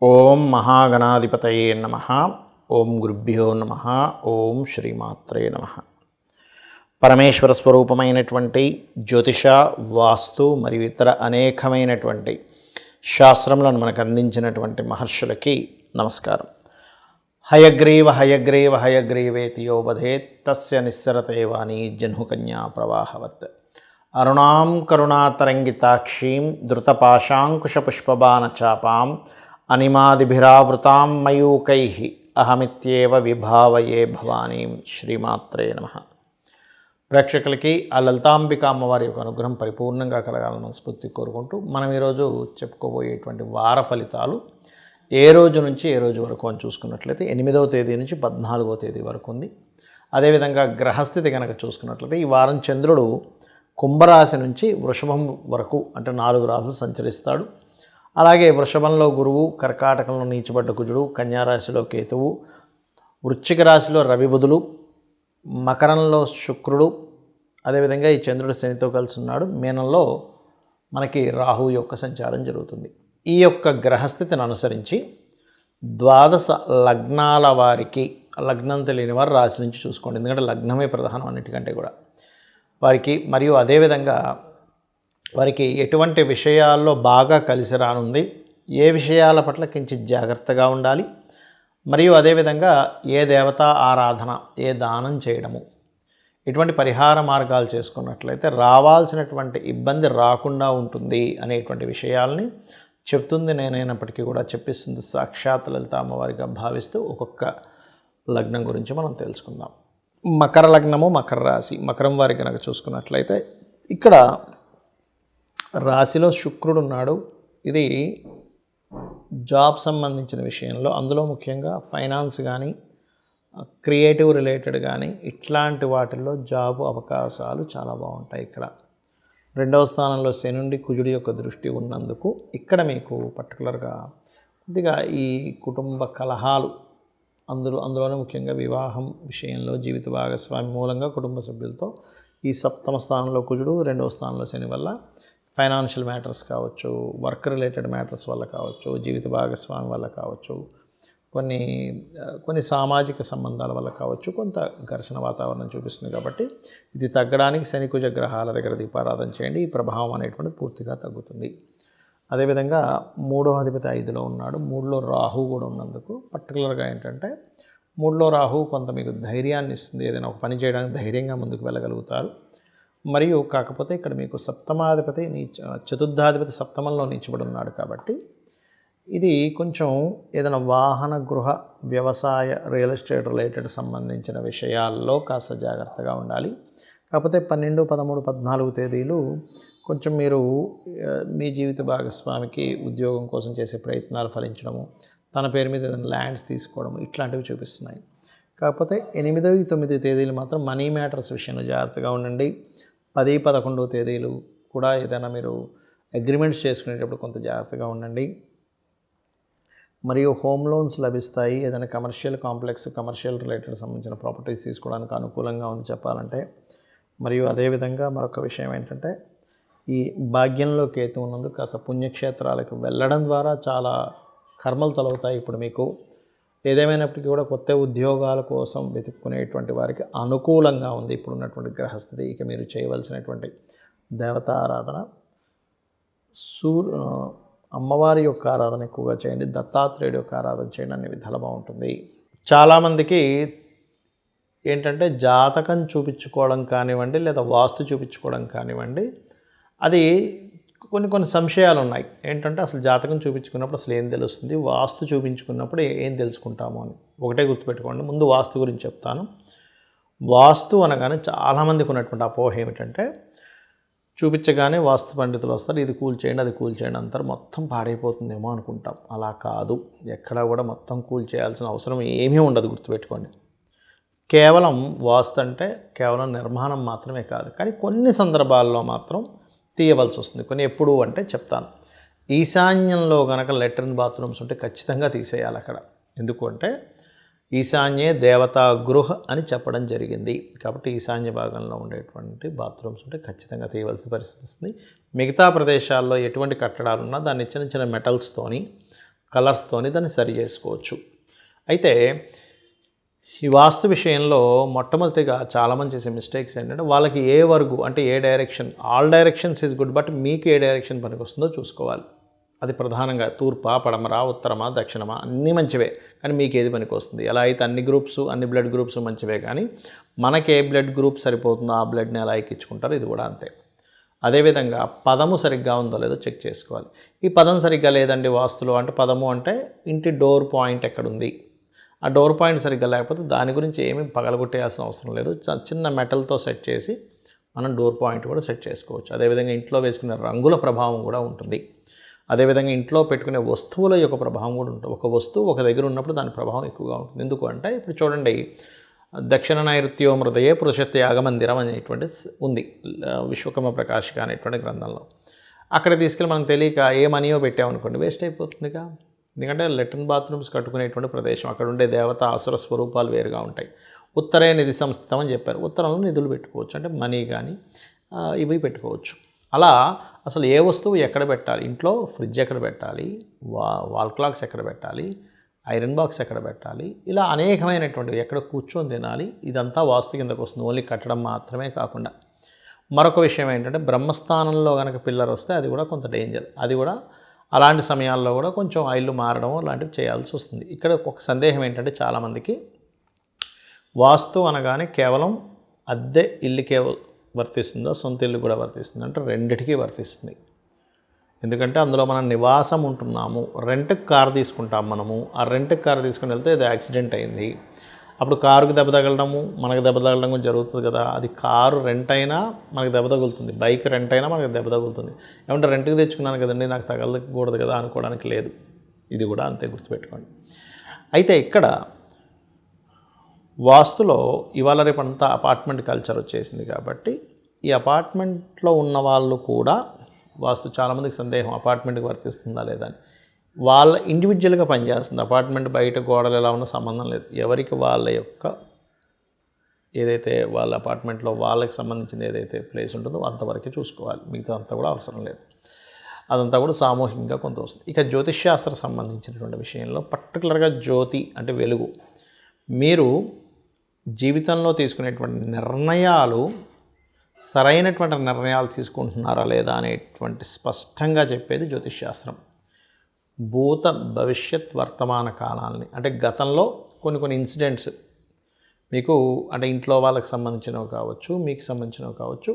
ఓం మహాగణాధిపతయే నమః. ఓం గురుభ్యో నమః. ఓం శ్రీమాత్రే నమః. పరమేశ్వర స్వరూపమైనటువంటి జ్యోతిష, వాస్తు మరియు ఇతర అనేకమైనటువంటి శాస్త్రములను మనకు అందించినటువంటి మహర్షులకి నమస్కారం. హయగ్రీవ హయగ్రీవ హయగ్రీవేతి యో వదేత్ తస్య నిస్సరతే వాణి జహ్నుకన్యా ప్రవాహవత్. అరుణాం కరుణాతరంగితాక్షీం ధృతపాశాంకుశపుష్పబాణచాపాం అనిమాదిభిరావృతాం మయూకైః అహమిత్యేవ విభావయే భవానీం. శ్రీమాత్రే నమః. ప్రేక్షకులకి ఆ లలితాంబిక అమ్మవారి యొక్క అనుగ్రహం పరిపూర్ణంగా కలగాలని మనస్ఫూర్తి కోరుకుంటూ మనం ఈరోజు చెప్పుకోబోయేటువంటి వార ఫలితాలు ఏ రోజు నుంచి ఏ రోజు వరకు అని చూసుకున్నట్లయితే 8వ తేదీ నుంచి 14వ తేదీ వరకు ఉంది. అదేవిధంగా గ్రహస్థితి కనుక చూసుకున్నట్లయితే ఈ వారం చంద్రుడు కుంభరాశి నుంచి వృషభం వరకు అంటే 4 రాశులు సంచరిస్తాడు. అలాగే వృషభంలో గురువు, కర్కాటకంలో నీచబడ్డ కుజుడు, కన్యారాశిలో కేతువు, వృశ్చిక రాశిలో రవి బుధులు, మకరంలో శుక్రుడు, అదేవిధంగా ఈ చంద్రుడు శనితో కలిసి ఉన్నాడు. మీనంలో మనకి రాహు యొక్క సంచారం జరుగుతుంది. ఈ యొక్క గ్రహస్థితిని అనుసరించి 12 లగ్నాల వారికి, లగ్నం తెలియని వారు రాశి నుంచి చూసుకోండి, ఎందుకంటే లగ్నమే ప్రధానం అన్నిటికంటే కూడా వారికి. మరియు అదేవిధంగా వారికి ఎటువంటి విషయాల్లో బాగా కలిసి రానుంది, ఏ విషయాల పట్ల కించిత్ జాగ్రత్తగా ఉండాలి, మరియు అదేవిధంగా ఏ దేవతా ఆరాధన, ఏ దానం చేయడము, ఇటువంటి పరిహార మార్గాలు చేసుకున్నట్లయితే రావాల్సినటువంటి ఇబ్బంది రాకుండా ఉంటుంది అనేటువంటి విషయాల్ని చెప్తుంది. నేనైనప్పటికీ కూడా చెప్పిస్తుంది సాక్షాత్ లలిత అమ్మవారిగా భావిస్తూ ఒక్కొక్క లగ్నం గురించి మనం తెలుసుకుందాం. మకర లగ్నము, మకర రాశి. మకరం వారికి కనుక చూసుకున్నట్లయితే ఇక్కడ రాశిలో శుక్రుడు ఉన్నాడు. ఇది జాబ్ సంబంధించిన విషయంలో, అందులో ముఖ్యంగా ఫైనాన్స్ కానీ క్రియేటివ్ రిలేటెడ్ కానీ ఇట్లాంటి వాటిల్లో జాబ్ అవకాశాలు చాలా బాగుంటాయి. ఇక్కడ 2వ స్థానంలో శని నుండి కుజుడి యొక్క దృష్టి ఉన్నందుకు ఇక్కడ మీకు పర్టికులర్గా కొద్దిగా ఈ కుటుంబ కలహాలు, అందులోనే ముఖ్యంగా వివాహం విషయంలో జీవిత భాగస్వామి మూలంగా కుటుంబ సభ్యులతో ఈ 7వ స్థానంలో కుజుడు, 2వ స్థానంలో శని వల్ల ఫైనాన్షియల్ మ్యాటర్స్ కావచ్చు, వర్క్ రిలేటెడ్ మ్యాటర్స్ వల్ల కావచ్చు, జీవిత భాగస్వామి వల్ల కావచ్చు, కొన్ని సామాజిక సంబంధాల వల్ల కావచ్చు, కొంత ఘర్షణ వాతావరణం చూపిస్తుంది. కాబట్టి ఇది తగ్గడానికి శని కుజ గ్రహాల దగ్గర దీపారాధన చేయండి. ఈ ప్రభావం అనేటువంటిది పూర్తిగా తగ్గుతుంది. అదేవిధంగా 3వ అధిపతి 5లో ఉన్నాడు. 3లో రాహు కూడా ఉన్నందుకు పర్టికులర్గా ఏంటంటే 3లో రాహు కొంత మీకు ధైర్యాన్ని ఇస్తుంది. ఏదైనా ఒక పని చేయడానికి ధైర్యంగా ముందుకు వెళ్ళగలుగుతారు. మరియు కాకపోతే ఇక్కడ మీకు సప్తమాధిపతి చతుర్థాధిపతి సప్తమంలో నీచబడి ఉన్నాడు. కాబట్టి ఇది కొంచెం ఏదైనా వాహన, గృహ, వ్యవసాయ, రియల్ ఎస్టేట్ రిలేటెడ్ సంబంధించిన విషయాల్లో కాస్త జాగ్రత్తగా ఉండాలి. కాకపోతే 12, 13, 14 తేదీలు కొంచెం మీరు మీ జీవిత భాగస్వామికి ఉద్యోగం కోసం చేసే ప్రయత్నాలు ఫలించడము, తన పేరు మీద ఏదైనా ల్యాండ్స్ తీసుకోవడము ఇట్లాంటివి చూపిస్తున్నాయి. కాకపోతే 8, 9 తేదీలు మాత్రం మనీ మ్యాటర్స్ విషయంలో జాగ్రత్తగా ఉండండి. 10, 11 తేదీలు కూడా ఏదైనా మీరు అగ్రిమెంట్స్ చేసుకునేటప్పుడు కొంత జాగ్రత్తగా ఉండండి. మరియు హోమ్ లోన్స్ లభిస్తాయి. ఏదైనా కమర్షియల్ కాంప్లెక్స్, కమర్షియల్ రిలేటెడ్ సంబంధించిన ప్రాపర్టీస్ తీసుకోవడానికి అనుకూలంగా ఉంది చెప్పాలంటే. మరియు అదేవిధంగా మరొక విషయం ఏంటంటే ఈ భాగ్యంలో కేతు ఉన్నందుకు కాస్త పుణ్యక్షేత్రాలకు వెళ్ళడం ద్వారా చాలా కర్మలు తొలగుతాయి. ఇప్పుడు మీకు ఏదేమైనప్పటికీ కూడా కొత్త ఉద్యోగాల కోసం వెతుక్కునేటువంటి వారికి అనుకూలంగా ఉంది ఇప్పుడు ఉన్నటువంటి గ్రహస్థితి. ఇక మీరు చేయవలసినటువంటి దేవతా ఆరాధన అమ్మవారి యొక్క ఆరాధన ఎక్కువగా చేయండి, దత్తాత్రేయుడి యొక్క ఆరాధన చేయండి, అన్ని విధాలు బాగుంటుంది. చాలామందికి ఏంటంటే జాతకం చూపించుకోవడం కానివ్వండి, లేదా వాస్తు చూపించుకోవడం కానివ్వండి, అది కొన్ని సంశయాలు ఉన్నాయి. ఏంటంటే అసలు జాతకం చూపించుకున్నప్పుడు అసలు ఏం తెలుస్తుంది, వాస్తు చూపించుకున్నప్పుడు ఏం తెలుసుకుంటాము అని. ఒకటే గుర్తుపెట్టుకోండి. ముందు వాస్తు గురించి చెప్తాను. వాస్తు అనగానే చాలామందికి ఉన్నటువంటి అపోహ ఏమిటంటే చూపించగానే వాస్తు పండితులు వస్తారు, ఇది కూల్చేయండి, అది కూల్చేయండి అంటారు, మొత్తం పాడైపోతుందేమో అనుకుంటాం. అలా కాదు. ఎక్కడా కూడా మొత్తం కూల్చేయాల్సిన అవసరం ఏమీ ఉండదు. గుర్తుపెట్టుకోండి. కేవలం వాస్తు అంటే కేవలం నిర్మాణం మాత్రమే కాదు, కానీ కొన్ని సందర్భాల్లో మాత్రం తీయవలసి వస్తుంది. కొన్ని ఎప్పుడు అంటే చెప్తాను. ఈశాన్యంలో కనుక లెట్రిన్ బాత్రూమ్స్ ఉంటే ఖచ్చితంగా తీసేయాలి అక్కడ. ఎందుకు అంటే ఈశాన్యే దేవతా గృహ అని చెప్పడం జరిగింది. కాబట్టి ఈశాన్య భాగంలో ఉండేటువంటి బాత్రూమ్స్ ఉంటే ఖచ్చితంగా తీయవలసిన పరిస్థితి వస్తుంది. మిగతా ప్రదేశాల్లో ఎటువంటి కట్టడాలు ఉన్నా దాన్ని చిన్న చిన్న మెటల్స్తోని కలర్స్తోని దాన్ని సరి చేసుకోవచ్చు. అయితే ఈ వాస్తు విషయంలో మొట్టమొదటిగా చాలామంది చేసే మిస్టేక్స్ ఏంటంటే వాళ్ళకి ఏ వర్గు అంటే ఏ direction, all directions is good, but మీకు ఏ డైరెక్షన్ పనికొస్తుందో చూసుకోవాలి. అది ప్రధానంగా తూర్పా, పడమరా, ఉత్తరమా, దక్షిణమా అన్నీ మంచివే, కానీ మీకు ఏది పనికొస్తుంది. ఎలా అయితే అన్ని గ్రూప్స్, అన్ని బ్లడ్ గ్రూప్స్ మంచివే, కానీ మనకి ఏ బ్లడ్ గ్రూప్ సరిపోతుందో ఆ బ్లడ్ని ఎలా ఎక్కించుకుంటారో ఇది కూడా అంతే. అదేవిధంగా పదము సరిగ్గా ఉందో లేదో చెక్ చేసుకోవాలి. ఈ పదం సరిగ్గా లేదండి వాస్తులో అంటే, పదము అంటే ఇంటి డోర్ పాయింట్ ఎక్కడుంది, ఆ డోర్ పాయింట్ సరిగ్గా లేకపోతే దాని గురించి ఏమీ పగలగొట్టేయాల్సిన అవసరం లేదు. చిన్న మెటల్తో సెట్ చేసి మనం డోర్ పాయింట్ కూడా సెట్ చేసుకోవచ్చు. అదేవిధంగా ఇంట్లో వేసుకునే రంగుల ప్రభావం కూడా ఉంటుంది. అదేవిధంగా ఇంట్లో పెట్టుకునే వస్తువుల యొక్క ప్రభావం కూడా ఉంటుంది. ఒక వస్తువు ఒక దగ్గర ఉన్నప్పుడు దాని ప్రభావం ఎక్కువగా ఉంటుంది. ఎందుకు అంటే ఇప్పుడు చూడండి, దక్షిణ నైరుత్యో మృదయే పురుషత్యాగ మందిరం అనేటువంటి ఉంది విశ్వకర్మ ప్రకాశిక అనేటువంటి గ్రంథంలో. అక్కడ తీసుకెళ్ళి మనం తెలియక ఏ మనీయో పెట్టామనుకోండి, వేస్ట్ అయిపోతుందిగా. ఎందుకంటే లెట్రిన్ బాత్రూమ్స్ కట్టుకునేటువంటి ప్రదేశం, అక్కడ ఉండే దేవత అసుర స్వరూపాలు వేరుగా ఉంటాయి. ఉత్తరే నిధి సంస్థితం అని చెప్పారు. ఉత్తరంలో నిధులు పెట్టుకోవచ్చు, అంటే మనీ కానీ ఇవి పెట్టుకోవచ్చు. అలా అసలు ఏ వస్తువు ఎక్కడ పెట్టాలి, ఇంట్లో ఫ్రిడ్జ్ ఎక్కడ పెట్టాలి, వాల్ క్లాక్స్ ఎక్కడ పెట్టాలి, ఐరన్ బాక్స్ ఎక్కడ పెట్టాలి, ఇలా అనేకమైనటువంటివి, ఎక్కడ కూర్చొని తినాలి, ఇదంతా వాస్తు కిందకు వస్తుంది. ఓన్లీ కట్టడం మాత్రమే కాకుండా మరొక విషయం ఏంటంటే, బ్రహ్మస్థానంలో కనుక పిల్లర్ వస్తే అది కూడా కొంత డేంజర్. అది కూడా అలాంటి సమయాల్లో కూడా కొంచెం ఇల్లు మారడం లాంటివి చేయాల్సి వస్తుంది. ఇక్కడ ఒక సందేహం ఏంటంటే, చాలామందికి వాస్తు అనగానే కేవలం అద్దె ఇల్లుకే వర్తిస్తుందా, సొంత ఇల్లు కూడా వర్తిస్తుంది అంటే రెండిటికీ వర్తిస్తుంది. ఎందుకంటే అందులో మనం నివాసం ఉంటున్నాము. రెంట్కి కారు తీసుకుంటాం మనము. ఆ రెంట్కి కారు తీసుకుని వెళ్తే అది యాక్సిడెంట్ అయింది, అప్పుడు కారుకి దెబ్బ తగలడము, మనకు దెబ్బ తగలడం కూడా జరుగుతుంది కదా. అది కారు రెంట్ అయినా మనకు దెబ్బ తగులుతుంది, బైక్ రెంట్ అయినా మనకు దెబ్బ తగులుతుంది. ఏమంటే రెంట్కి తెచ్చుకున్నాను కదండి, నాకు తగలకూడదు కదా అనుకోవడానికి లేదు. ఇది కూడా అంతే, గుర్తుపెట్టుకోండి. అయితే ఇక్కడ వాస్తులో ఇవాళ రేపంతా అపార్ట్మెంట్ కల్చర్ వచ్చేసింది కాబట్టి ఈ అపార్ట్మెంట్లో ఉన్న వాళ్ళు కూడా వాస్తు, చాలామందికి సందేహం అపార్ట్మెంట్కి వర్తిస్తుందా లేదా అని. వాళ్ళ ఇండివిజువల్గా పనిచేస్తుంది. అపార్ట్మెంట్ బయట గోడలు ఎలా ఉన్న సంబంధం లేదు. ఎవరికి వాళ్ళ యొక్క ఏదైతే వాళ్ళ అపార్ట్మెంట్లో వాళ్ళకి సంబంధించింది ఏదైతే ప్లేస్ ఉంటుందో అంతవరకే చూసుకోవాలి, మిగతా అంతా కూడా అవసరం లేదు. అదంతా కూడా సామూహికంగా కొంత వస్తుంది. ఇక జ్యోతిష్శాస్త్రం సంబంధించినటువంటి విషయంలో పర్టికులర్గా జ్యోతి అంటే వెలుగు, మీరు జీవితంలో తీసుకునేటువంటి నిర్ణయాలు సరైనటువంటి నిర్ణయాలు తీసుకుంటున్నారా లేదా అనేటువంటి స్పష్టంగా చెప్పేది జ్యోతిష్శాస్త్రం. భూత భవిష్యత్ వర్తమాన కాలాలని, అంటే గతంలో కొన్ని ఇన్సిడెంట్స్ మీకు, అంటే ఇంట్లో వాళ్ళకి సంబంధించినవి కావచ్చు, మీకు సంబంధించినవి కావచ్చు,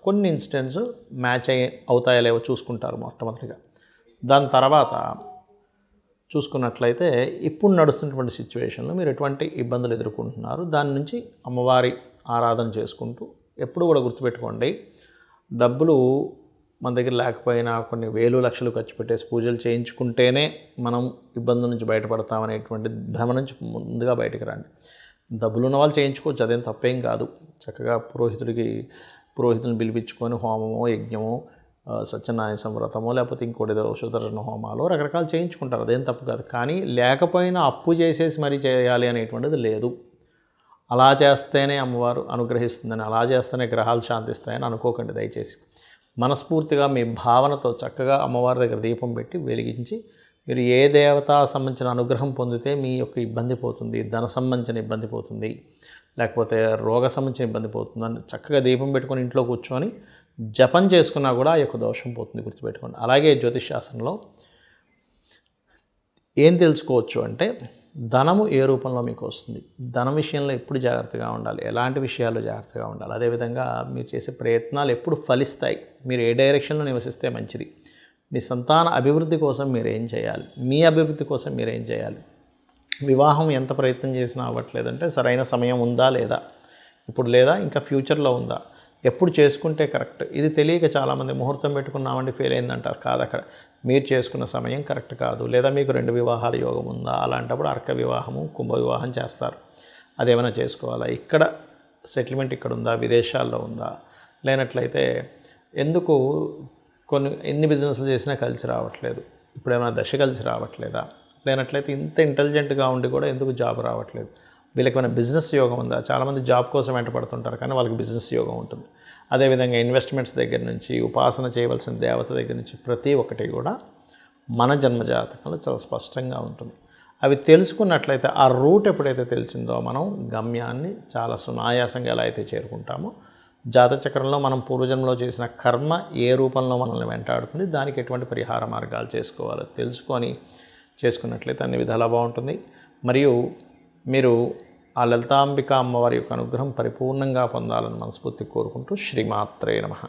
కొన్ని ఇన్సిడెంట్స్ మ్యాచ్ అవుతాయో లేవో చూసుకుంటారు మొట్టమొదటిగా. దాని తర్వాత చూసుకున్నట్లయితే ఇప్పుడు నడుస్తున్నటువంటి సిచ్యువేషన్లో మీరు ఎటువంటి ఇబ్బందులు ఎదుర్కొంటున్నారు, దాని నుంచి అమ్మవారి ఆరాధన చేసుకుంటూ ఎప్పుడు కూడా గుర్తుపెట్టుకోండి, డబ్బులు మన దగ్గర లేకపోయినా కొన్ని వేలు లక్షలు ఖర్చు పెట్టేసి పూజలు చేయించుకుంటేనే మనం ఇబ్బందుల నుంచి బయటపడతామనేటువంటి భ్రమ నుంచి ముందుగా బయటకు రండి. డబ్బులు ఉన్న వాళ్ళు చేయించుకోవచ్చు, అదేం తప్పేం కాదు. చక్కగా పురోహితులను పిలిపించుకొని హోమమో, యజ్ఞమో, సత్యనారాయణ సంవ్రతమో, లేకపోతే ఇంకోటి ఏదో సుదర్శన హోమాలో రకరకాలు చేయించుకుంటారు, అదేం తప్పు కాదు. కానీ లేకపోయినా అప్పు చేసేసి మరీ చేయాలి అనేటువంటిది లేదు. అలా చేస్తేనే అమ్మవారు అనుగ్రహిస్తుందని, అలా చేస్తేనే గ్రహాలు శాంతిస్తాయని అనుకోకండి దయచేసి. మనస్ఫూర్తిగా మీ భావనతో చక్కగా అమ్మవారి దగ్గర దీపం పెట్టి వెలిగించి, మీరు ఏ దేవత సంబంధించిన అనుగ్రహం పొందితే మీ యొక్క ఇబ్బంది పోతుంది, ధన సంబంధించిన ఇబ్బంది పోతుంది, లేకపోతే రోగ సంబంధించిన ఇబ్బంది పోతుంది అని చక్కగా దీపం పెట్టుకొని ఇంట్లో కూర్చొని జపం చేసుకున్నా కూడా ఆ యొక్క దోషం పోతుంది, గుర్తుపెట్టుకోండి. అలాగే జ్యోతిష్శాస్త్రంలో ఏం తెలుసుకోవచ్చు అంటే, ధనము ఏ రూపంలో మీకు వస్తుంది, ధనం విషయంలో ఎప్పుడు జాగ్రత్తగా ఉండాలి, ఎలాంటి విషయాల్లో జాగ్రత్తగా ఉండాలి, అదేవిధంగా మీరు చేసే ప్రయత్నాలు ఎప్పుడు ఫలిస్తాయి, మీరు ఏ డైరెక్షన్లో నివసిస్తే మంచిది, మీ సంతాన అభివృద్ధి కోసం మీరు ఏం చేయాలి, మీ అభివృద్ధి కోసం మీరు ఏం చేయాలి, వివాహం ఎంత ప్రయత్నం చేసినా అవ్వట్లేదంటే సరైన సమయం ఉందా లేదా, ఇప్పుడు లేదా ఇంకా ఫ్యూచర్లో ఉందా, ఎప్పుడు చేసుకుంటే కరెక్ట్, ఇది తెలియక చాలామంది ముహూర్తం పెట్టుకున్నామండి ఫెయిల్ అయిందంటారు. కాదు, అక్కడ మీరు చేసుకున్న సమయం కరెక్ట్ కాదు, లేదా మీకు 2 వివాహాల యోగం ఉందా, అలాంటప్పుడు అర్క వివాహము, కుంభ వివాహం చేస్తారు. అదేమైనా చేసుకోవాలా, ఇక్కడ సెటిల్మెంట్ ఇక్కడ ఉందా, విదేశాల్లో ఉందా, లేనట్లయితే ఎందుకు ఎన్ని బిజినెస్లు చేసినా కలిసి రావట్లేదు, ఇప్పుడు ఏమైనా దశ కలిసి రావట్లేదా, లేనట్లయితే ఇంత ఇంటెలిజెంట్గా ఉండి కూడా ఎందుకు జాబ్ రావట్లేదు, వీళ్ళకి ఏమైనా బిజినెస్ యోగం ఉందా. చాలామంది జాబ్ కోసం వెంటపడుతుంటారు కానీ వాళ్ళకి బిజినెస్ యోగం ఉంటుంది. అదేవిధంగా ఇన్వెస్ట్మెంట్స్ దగ్గర నుంచి, ఉపాసన చేయవలసిన దేవత దగ్గర నుంచి ప్రతి ఒక్కటి కూడా మన జన్మజాతకంలో చాలా స్పష్టంగా ఉంటుంది. అవి తెలుసుకున్నట్లయితే ఆ రూట్ ఎప్పుడైతే తెలిసిందో మనం గమ్యాన్ని చాలా సునాయాసంగా ఎలా అయితే చేరుకుంటామో, జాతచక్రంలో మనం పూర్వజన్మలో చేసిన కర్మ ఏ రూపంలో మనల్ని వెంటాడుతుంది, దానికి ఎటువంటి పరిహార మార్గాలు చేసుకోవాలో తెలుసుకొని చేసుకున్నట్లయితే అన్ని విధాలా బాగుంటుంది. మరియు మీరు ఆ లలితాంబిక అమ్మవారి యొక్క అనుగ్రహం పరిపూర్ణంగా పొందాలని మనస్ఫూర్తి కోరుకుంటూ శ్రీమాత్రే నమః.